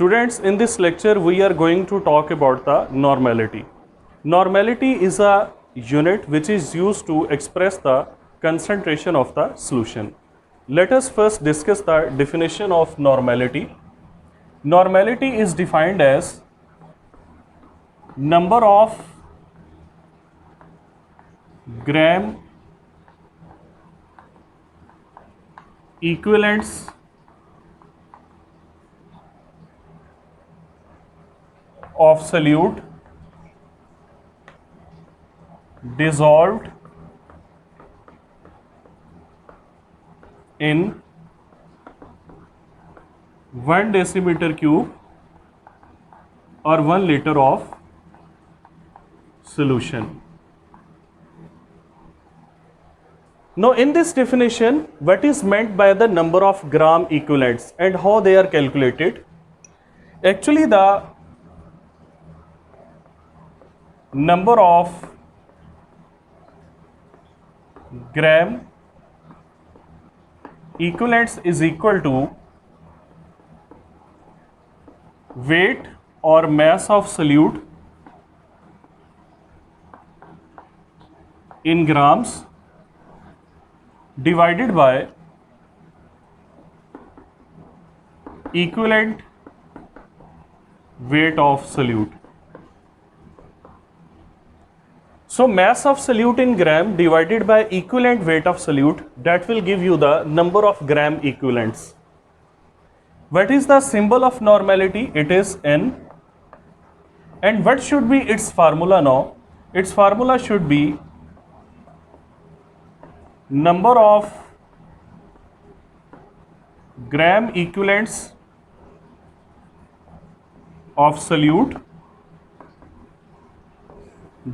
Students, in this lecture we are going to talk about the normality. Normality is a unit which is used to express the concentration of the solution. Let us first discuss the definition of normality. Normality is defined as number of gram equivalents of solute dissolved in 1 decimeter cube or 1 liter of solution. Now, in this definition, what is meant by the number of gram equivalents and how they are calculated? Actually, the number of gram equivalents is equal to weight or mass of solute in grams divided by equivalent weight of solute. So mass of solute in gram divided by equivalent weight of solute, that will give you the number of gram equivalents. What is the symbol of normality? It is N. And what should be its formula now? Its formula should be number of gram equivalents of solute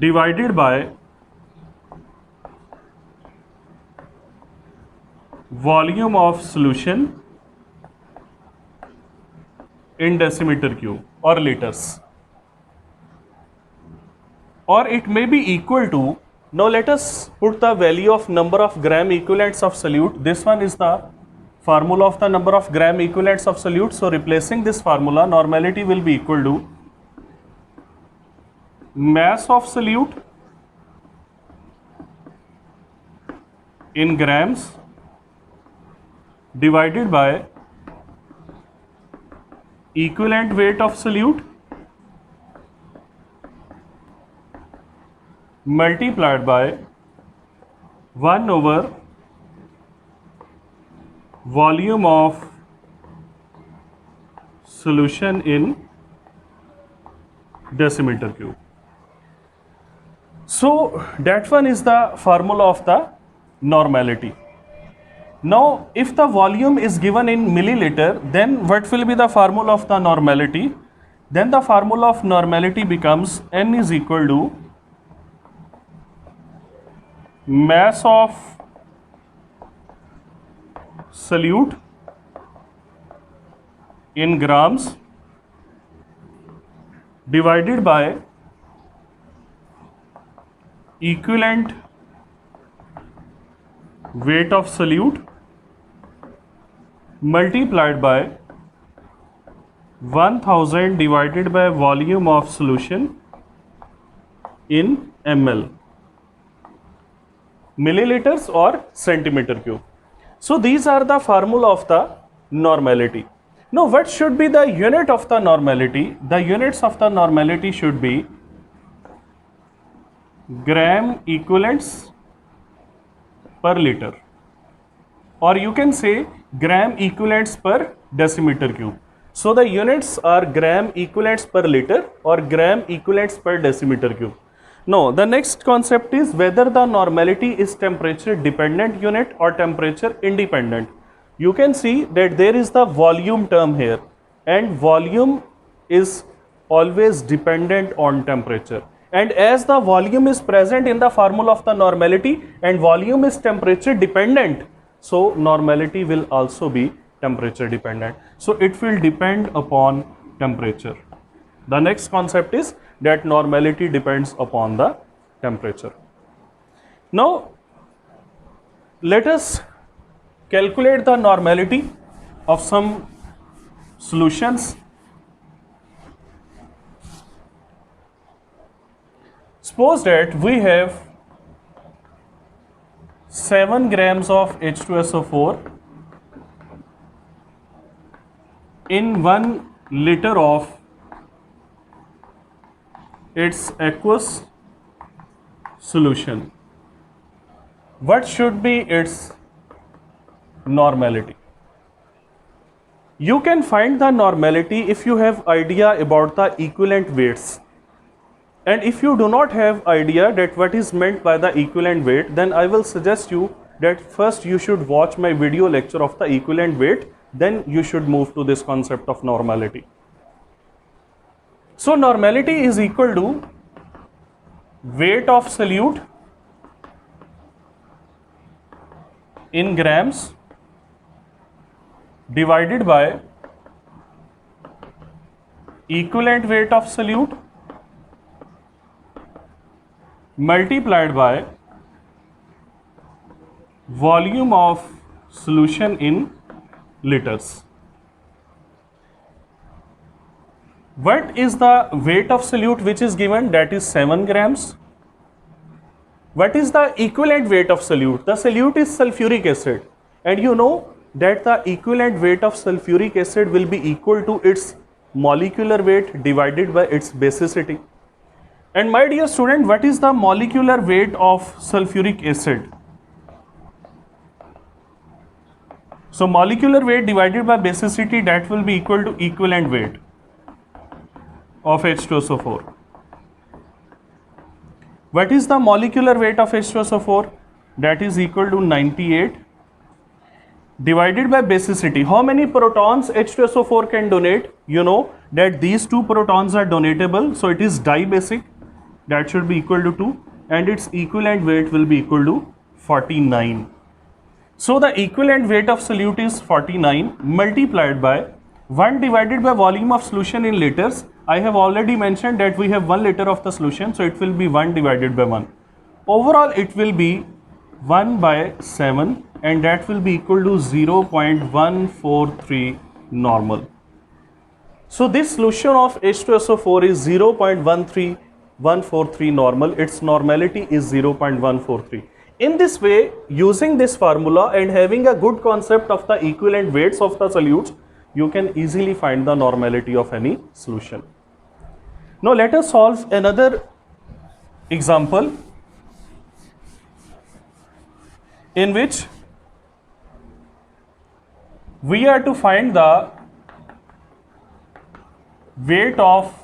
divided by volume of solution in decimeter cube or liters, or it may be equal to, now let us put the value of number of gram equivalents of solute. This one is the formula of the number of gram equivalents of solute. So replacing this formula, normality will be equal to mass of solute in grams divided by equivalent weight of solute multiplied by 1 over volume of solution in decimeter cube. So that one is the formula of the normality. Now if the volume is given in milliliter, then what will be the formula of the normality? Then the formula of normality becomes N is equal to mass of solute in grams divided by equivalent weight of solute multiplied by 1000 divided by volume of solution in ml, milliliters or centimeter cube. So these are the formula of the normality. Now what should be the unit of the normality? The units of the normality should be gram equivalents per liter, or you can say gram equivalents per decimeter cube. So the units are gram equivalents per liter or gram equivalents per decimeter cube. Now the next concept is whether the normality is temperature dependent unit or temperature independent. You can see that there is the volume term here, and volume is always dependent on temperature. And as the volume is present in the formula of the normality and volume is temperature dependent, so normality will also be temperature dependent. So it will depend upon temperature. The next concept is that normality depends upon the temperature. Now let us calculate the normality of some solutions Suppose that we have 7 grams of H2SO4 in 1 liter of its aqueous solution. What should be its normality? You can find the normality if you have idea about the equivalent weights. And if you do not have idea that what is meant by the equivalent weight, then I will suggest you that first you should watch my video lecture of the equivalent weight, then you should move to this concept of normality. So normality is equal to weight of solute in grams divided by equivalent weight of solute multiplied by volume of solution in liters. What is the weight of solute which is given? That is 7 grams. What is the equivalent weight of solute? The solute is sulfuric acid, and you know that the equivalent weight of sulfuric acid will be equal to its molecular weight divided by its basicity. And my dear student, what is the molecular weight of sulfuric acid? So molecular weight divided by basicity, that will be equal to equivalent weight of H2SO4. What is the molecular weight of H2SO4? That is equal to 98 divided by basicity. How many protons H2SO4 can donate? You know that these 2 protons are donatable, so it is dibasic. That should be equal to 2, and its equivalent weight will be equal to 49. So the equivalent weight of solute is 49 multiplied by 1 divided by volume of solution in liters. I have already mentioned that we have 1 liter of the solution, so it will be 1 divided by 1. Overall it will be 1 by 7, and that will be equal to 0.143 normal. So this solution of H2SO4 is 0.143 normal. Its normality is 0.143. In this way, using this formula and having a good concept of the equivalent weights of the solutes, you can easily find the normality of any solution. Now let us solve another example in which we are to find the weight of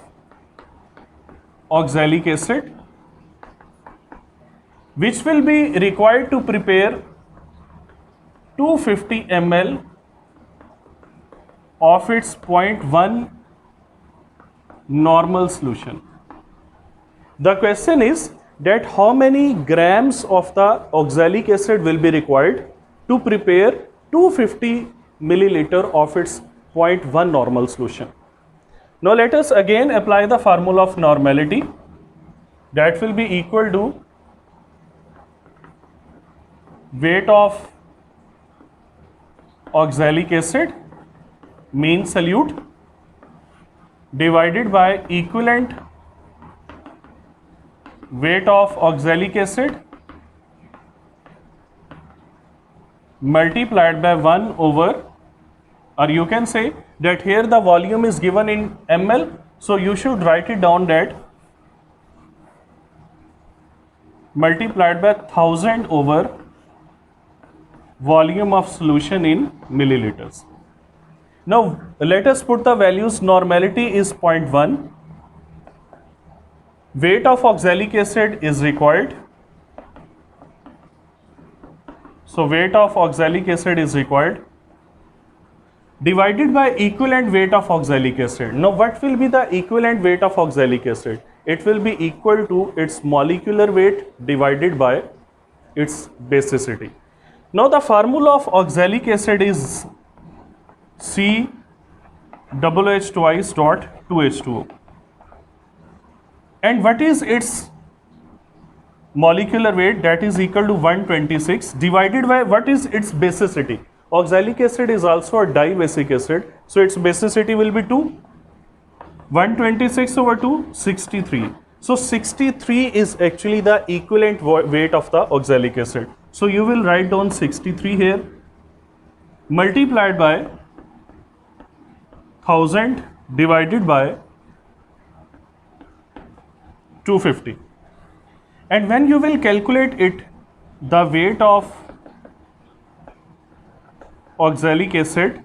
oxalic acid, which will be required to prepare 250 ml of its 0.1 normal solution. The question is that how many grams of the oxalic acid will be required to prepare 250 milliliter of its 0.1 normal solution. Now let us again apply the formula of normality. That will be equal to weight of oxalic acid, mean solute, divided by equivalent weight of oxalic acid multiplied by 1 over, or you can say that here the volume is given in ml, so you should write it down that multiplied by 1000 over volume of solution in milliliters. Now let us put the values. Normality is 0.1, weight of oxalic acid is required, so weight of oxalic acid is required divided by equivalent weight of oxalic acid. Now what will be the equivalent weight of oxalic acid? It will be equal to its molecular weight divided by its basicity. Now the formula of oxalic acid is COOH twice dot 2H2O. And what is its molecular weight? That is equal to 126 divided by what is its basicity? Oxalic acid is also a dibasic acid, so its basicity will be 2. 126 over 2, 63. So 63 is actually the equivalent weight of the oxalic acid. So you will write down 63 here, multiplied by 1000 divided by 250. And when you will calculate it, the weight of oxalic acid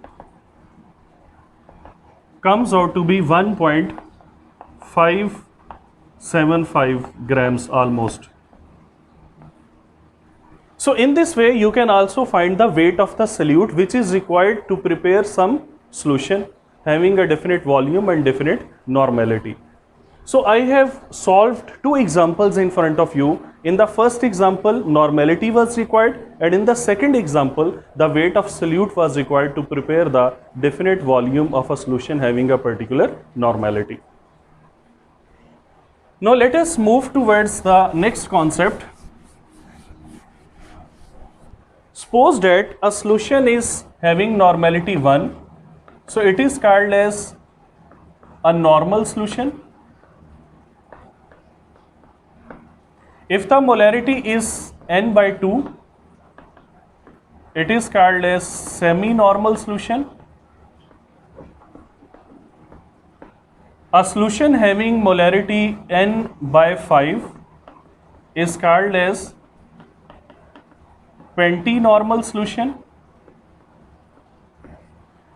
comes out to be 1.575 grams almost. So in this way you can also find the weight of the solute which is required to prepare some solution having a definite volume and definite normality. So I have solved two examples in front of you. In the first example, normality was required, and in the second example, the weight of solute was required to prepare the definite volume of a solution having a particular normality. Now let us move towards the next concept. Suppose that a solution is having normality 1, so it is called as a normal solution. If the molarity is n by 2, it is called as semi-normal solution. A solution having molarity n by 5 is called as pentinormal solution.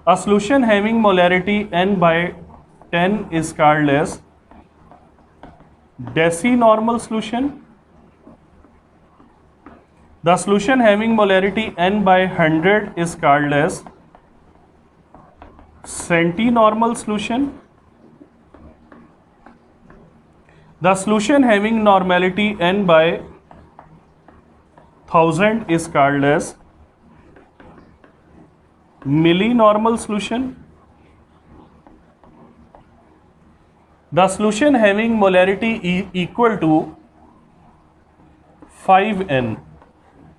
A solution having molarity n by 10 is called as decinormal solution. The solution having molarity n by 100 is called as centinormal solution. The solution having normality n by 1000 is called as millinormal solution. The solution having molarity equal to 5n,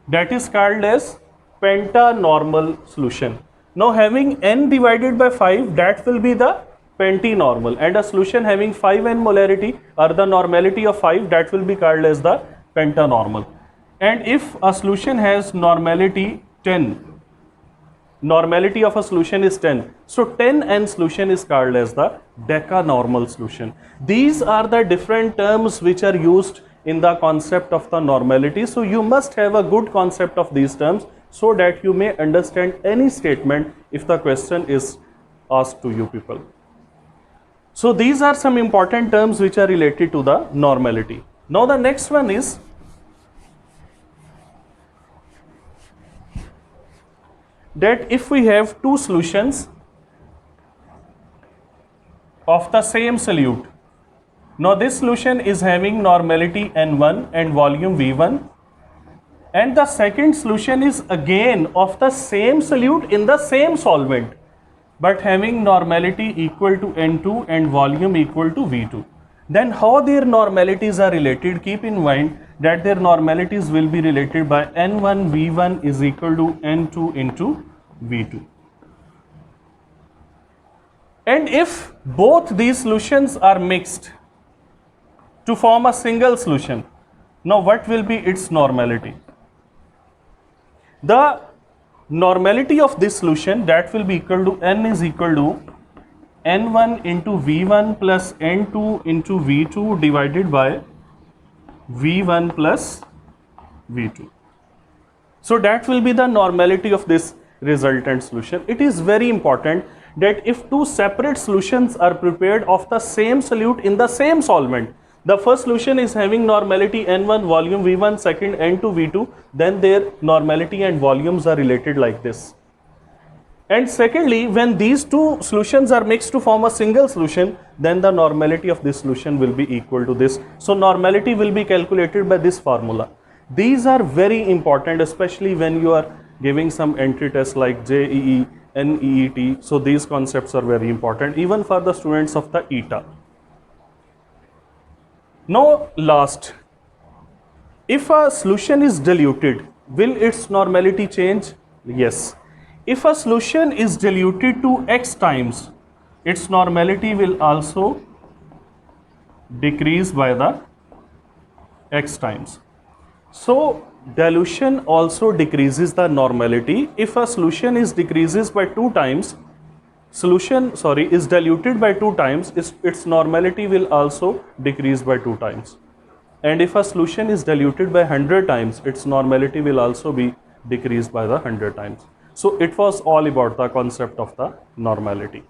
that is called as pentanormal solution. Now having n divided by 5, that will be the pentinormal, and a solution having 5n molarity or the normality of 5, that will be called as the pentanormal. And if a solution has normality 10, normality of a solution is 10, so 10n solution is called as the decanormal solution. These are the different terms which are used in the concept of the normality. So you must have a good concept of these terms so that you may understand any statement if the question is asked to you people. So these are some important terms which are related to the normality. Now the next one is that if we have two solutions of the same solute, now this solution is having normality n1 and volume v1, and the second solution is again of the same solute in the same solvent but having normality equal to n2 and volume equal to v2. Then how their normalities are related? Keep in mind that their normalities will be related by n1 v1 is equal to n2 into v2. And if both these solutions are mixed to form a single solution, now what will be its normality? The normality of this solution, that will be equal to n is equal to n1 into v1 plus n2 into v2 divided by v1 plus v2. So that will be the normality of this resultant solution. It is very important that if two separate solutions are prepared of the same solute in the same solvent, the first solution is having normality n1 volume v1, second n2 v2, then their normality and volumes are related like this. And secondly, when these two solutions are mixed to form a single solution, then the normality of this solution will be equal to this. So normality will be calculated by this formula. These are very important, especially when you are giving some entry tests like JEE, NEET. So these concepts are very important even for the students of the ETA. Now last, if a solution is diluted, will its normality change? Yes. If a solution is diluted to x times, its normality will also decrease by the x times. So dilution also decreases the normality. If a solution is decreases by 2 times, is diluted by 2 times, its normality will also decrease by 2 times. And if a solution is diluted by 100 times, its normality will also be decreased by the 100 times. So it was all about the concept of the normality.